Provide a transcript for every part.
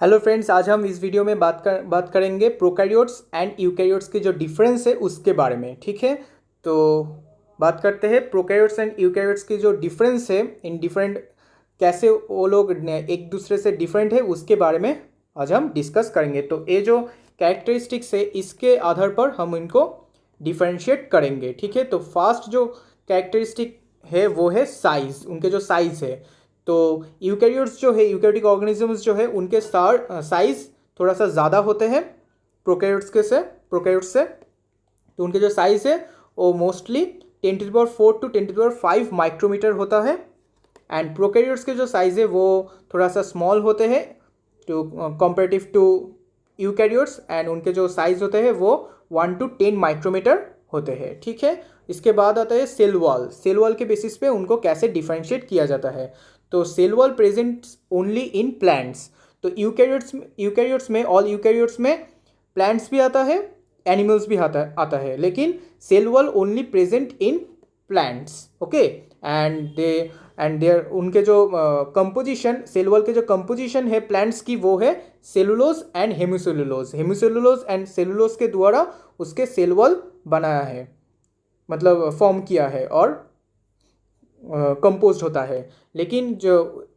Hello friends, आज हम इस वीडियो में बात करेंगे प्रोकैरियोट्स एंड यूकैरियोट्स के जो डिफरेंस है उसके बारे में। ठीक है, तो बात करते हैं प्रोकैरियोट्स एंड यूकैरियोट्स की जो डिफरेंस है इन डिफरेंट, कैसे वो लोग एक दूसरे से डिफरेंट है उसके बारे में आज हम डिस्कस करेंगे। तो ये जो कैरेक्टरिस्टिक्स है इसके आधार पर हम इनको डिफरेंशिएट करेंगे। ठीक है, तो फर्स्ट जो कैरेक्टरिस्टिक है वो है साइज, उनके जो साइज है। तो यूकैरियोट्स जो है, यूकैरियोटिक ऑर्गेनिजम्स जो है उनके साइज थोड़ा सा ज़्यादा होते हैं प्रोकैरियोट्स से। तो उनके जो साइज है वो मोस्टली 10⁴ टू 10⁵ माइक्रोमीटर होता है। एंड प्रोकैरियोट्स के जो साइज है वो थोड़ा सा स्मॉल होते हैं to comparative to eukaryotes, and उनके जो साइज होते हैं वो 1 to 10 माइक्रोमीटर होते हैं। ठीक है, इसके बाद आता है सेल वॉल। सेल वॉल के बेसिस पे उनको कैसे डिफरेंशिएट किया जाता है। तो cell wall presents only in plants. तो यूकैरियोट्स में, ऑल यूकैरियोट्स में प्लांट्स भी आता है, एनिमल्स भी आता है, लेकिन cell wall only present in plants. Okay, and there उनके जो कंपोजिशन, सेल वॉल के जो कंपोजिशन है प्लांट्स की वो है cellulose and hemicellulose and cellulose के द्वारा उसके सेल वॉल बनाया है, मतलब फॉर्म किया है और कंपोज होता है। लेकिन जो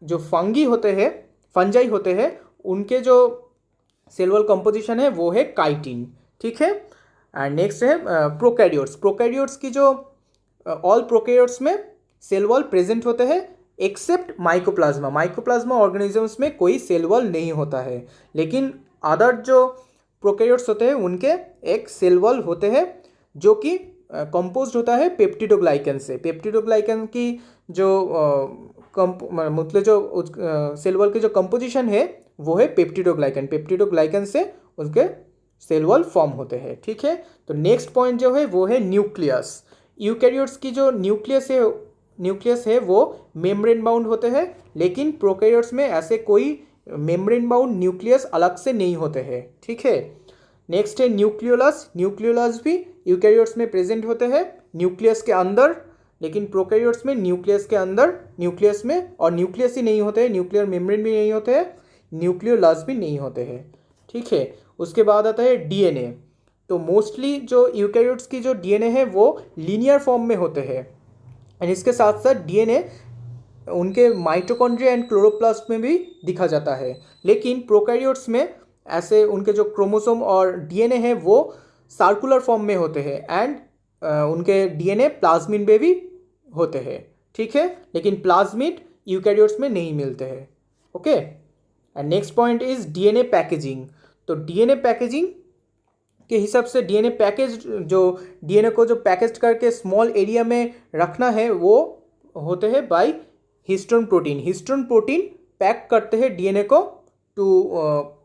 जो फंजाई होते हैं उनके जो सेल वॉल कंपोजिशन है वो है काइटिन। ठीक है, एंड नेक्स्ट है प्रोकैरियोट्स की जो ऑल प्रोकैरियोट्स में सेल वॉल प्रेजेंट होते हैं एक्सेप्ट माइकोप्लाज्मा ऑर्गेनिजम्स में कोई सेल वॉल नहीं होता है। लेकिन अदर जो प्रोकैरियोट्स होते हैं उनके एक सेल वॉल होते हैं जो कि कंपोज्ड होता है पेप्टिडोग्लाइकन से। पेप्टिडोग्लाइकन की जो मतलब जो सेल वॉल की जो कंपोजिशन है वो है पेप्टिडोग्लाइकन से उसके सेल वॉल फॉर्म होते हैं। ठीक है, तो नेक्स्ट पॉइंट जो है वो है न्यूक्लियस। यूकैरियोट्स की जो न्यूक्लियस है वो मेम्ब्रेन बाउंड होते हैं, लेकिन प्रोकैरियोट्स में ऐसे कोई मेम्ब्रेन बाउंड न्यूक्लियस अलग से नहीं होते हैं। ठीक है, नेक्स्ट है न्यूक्लियोलस भी यूकैरियोट्स में प्रेजेंट होते हैं न्यूक्लियस के अंदर, लेकिन प्रोकैरियोट्स में न्यूक्लियस के अंदर, न्यूक्लियस में, और न्यूक्लियस ही नहीं होते हैं, न्यूक्लियर मेम्ब्रेन भी नहीं होते हैं, न्यूक्लियोलस भी नहीं होते हैं। ठीक है, उसके बाद आता है डीएनए। तो मोस्टली जो यूकैरियोट्स की जो डीएनए है वो लीनियर फॉर्म में होते हैं, एंड इसके साथ साथ डीएनए उनके माइटोकॉन्ड्रिया एंड क्लोरोप्लास्ट में भी दिखा जाता है। लेकिन प्रोकैरियोट्स में ऐसे उनके जो क्रोमोसोम और डीएनए है वो सर्कुलर फॉर्म में होते हैं, एंड उनके डीएनए प्लाज्मिड में भी होते हैं। ठीक है, लेकिन प्लाज्मिड यूकैरियोट्स में नहीं मिलते हैं। Okay, and next point is DNA packaging. तो डीएनए पैकेजिंग के हिसाब से डीएनए पैकेज, जो डीएनए को जो पैकेज करके स्मॉल एरिया में रखना है वो होते हैं बाय हिस्टोन प्रोटीन पैक करते हैं डीएनए को टू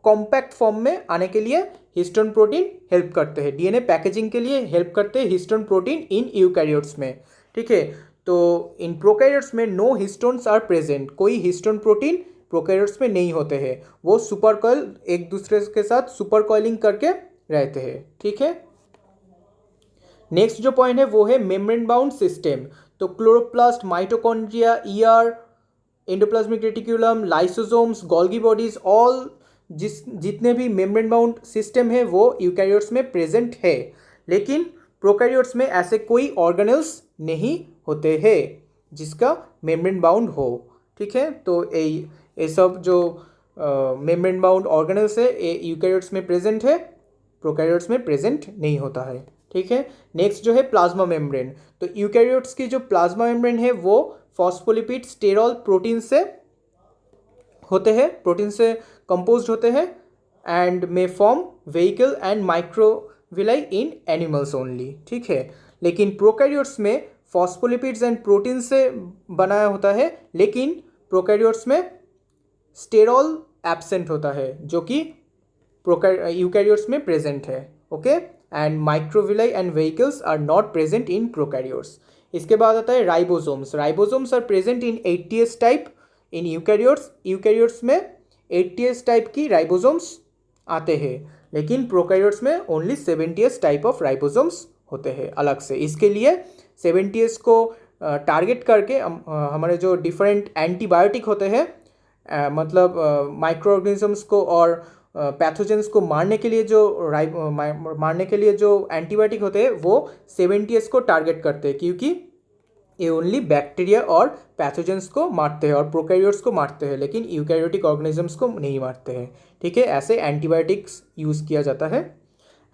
कॉम्पैक्ट फॉर्म में आने के लिए हिस्टोन प्रोटीन हेल्प करते हैं, डीएनए पैकेजिंग के लिए हेल्प करते हैं हिस्टोन प्रोटीन इन यूकैरियोट्स में। ठीक है, तो इन प्रोकैरियोट्स में नो हिस्टोन्स आर प्रेजेंट, कोई हिस्टोन प्रोटीन प्रोकैरियोट्स में नहीं होते हैं, वो सुपर कॉइल एक दूसरे के साथ सुपर कॉइलिंग करके रहते हैं। ठीक है, नेक्स्ट जो पॉइंट है वो है मेम्ब्रेन बाउंड सिस्टम। तो chloroplast, mitochondria, ER, endoplasmic reticulum, lysosomes, Golgi bodies, all जितने भी मेम्ब्रेन बाउंड सिस्टम है वो यूकैरियोट्स में प्रेजेंट है। लेकिन प्रोकैरियोट्स में ऐसे कोई ऑर्गेनेल्स नहीं होते हैं जिसका मेम्ब्रेन बाउंड हो। ठीक है, तो ये सब जो मेम्ब्रेन बाउंड ऑर्गेनेल्स है ये यूकैरियोट्स में प्रेजेंट है, प्रोकैरियोट्स में प्रेजेंट नहीं होता है। ठीक है, नेक्स्ट जो है प्लाज्मा मेम्ब्रेन। तो यूकैरियोट्स की जो प्लाज्मा मेम्ब्रेन है वो फॉस्फोलिपिड स्टेरॉल प्रोटीन से होते हैं, प्रोटीन से कंपोज्ड होते हैं, and may form vehicle and microvilli in animals only. ठीक है, लेकिन प्रोकैरियोट्स में फॉस्फोलिपिड्स एंड प्रोटीन से बनाया होता है, लेकिन प्रोकैरियोट्स में स्टेरॉल एब्सेंट होता है जो कि यूकैरियोट्स में प्रेजेंट है। Okay, and microvilli and vehicles are not present in prokaryotes. इसके बाद आता है ribosomes are present in 80s type in eukaryotes में 80s टाइप की राइबोसोम्स आते हैं, लेकिन प्रोकैरियोट्स में only 70s type of ribosomes होते हैं अलग से। इसके लिए 70s को टारगेट करके हमारे जो डिफरेंट एंटीबायोटिक होते हैं मतलब माइक्रो ऑर्गेनिजम्स को और पैथोजेंस को मारने के लिए जो एंटीबायोटिक होते हैं वो 70S को टारगेट करते हैं, क्योंकि ये ओनली बैक्टीरिया और पैथोजेंस को मारते हैं और प्रोकैरियोट्स को मारते हैं, लेकिन यूकैरियोटिक ऑर्गेनिजम्स को नहीं मारते हैं। ठीक है, ऐसे एंटीबायोटिक्स यूज़ किया जाता है।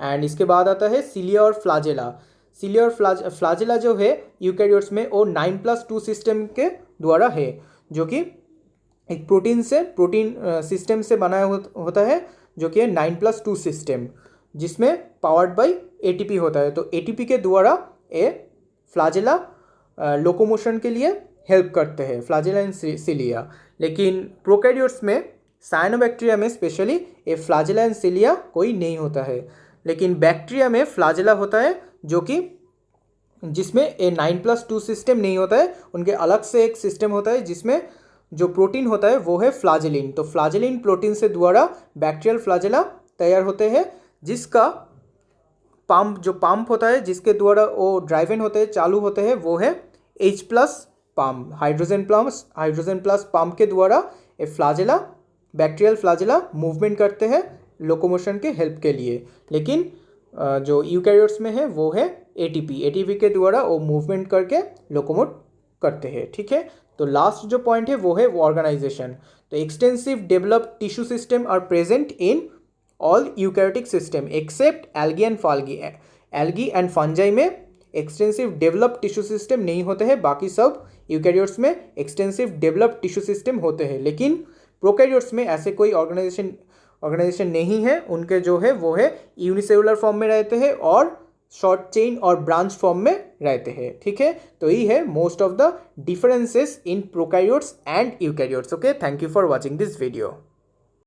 एंड इसके बाद आता है सिलिया और फ्लाजेला। सिलिया और फ्लाजेला जो है यूकैरियोट्स में वो 9+2 सिस्टम के द्वारा है, जो कि एक प्रोटीन सिस्टम से बनाया होता है, जो कि है 9+2 सिस्टम, जिसमें पावर्ड बाय ATP होता है। तो ATP के द्वारा ये फ्लाजेला लोकोमोशन के लिए हेल्प करते हैं, फ्लाजेला एंड सिलिया। लेकिन प्रोकैरियोट्स में, साइनोबैक्टीरिया में स्पेशली, ये फ्लाजेला एंड सिलिया कोई नहीं होता है। लेकिन बैक्टीरिया में फ्लाजेला होता है, जो कि जिसमें ये 9+2 सिस्टम नहीं होता है, उनके अलग से एक सिस्टम होता है जिसमें जो प्रोटीन होता है वो है फ्लाजेलिन। तो फ्लाजेलिन प्रोटीन से द्वारा बैक्टीरियल फ्लाजेला तैयार होते हैं, जिसका पंप होता है, जिसके द्वारा वो ड्राइवन होते हैं, चालू होते हैं, वो है H+ pump, hydrogen plus pump के द्वारा ये फ्लाजेला, बैक्टीरियल फ्लाजेला मूवमेंट करते हैं लोकोमोशन के हेल्प के लिए। लेकिन जो यूकैरियोट्स में है वो है ATP के द्वारा वो मूवमेंट करके लोकोमोट करते हैं। ठीक है, तो लास्ट जो पॉइंट है वो है ऑर्गेनाइजेशन। तो extensive developed tissue system are present in all eukaryotic system except algae and फाल्गी। एल्गी एंड फंजाई में एक्सटेंसिव डेवलप्ड टिश्यू सिस्टम नहीं होते हैं, बाकी सब यूकैरियोट्स में एक्सटेंसिव डेवलप्ड टिश्यू सिस्टम होते हैं। लेकिन प्रोकैरियोट्स में ऐसे कोई ऑर्गेनाइजेशन नहीं है, उनके जो है वो है यूनिसेलुलर फॉर्म में रहते हैं और शॉर्ट चेन और ब्रांच फॉर्म में रहते हैं। ठीक है, तो यही है most of the differences in prokaryotes and eukaryotes. Okay, thank you for watching this video.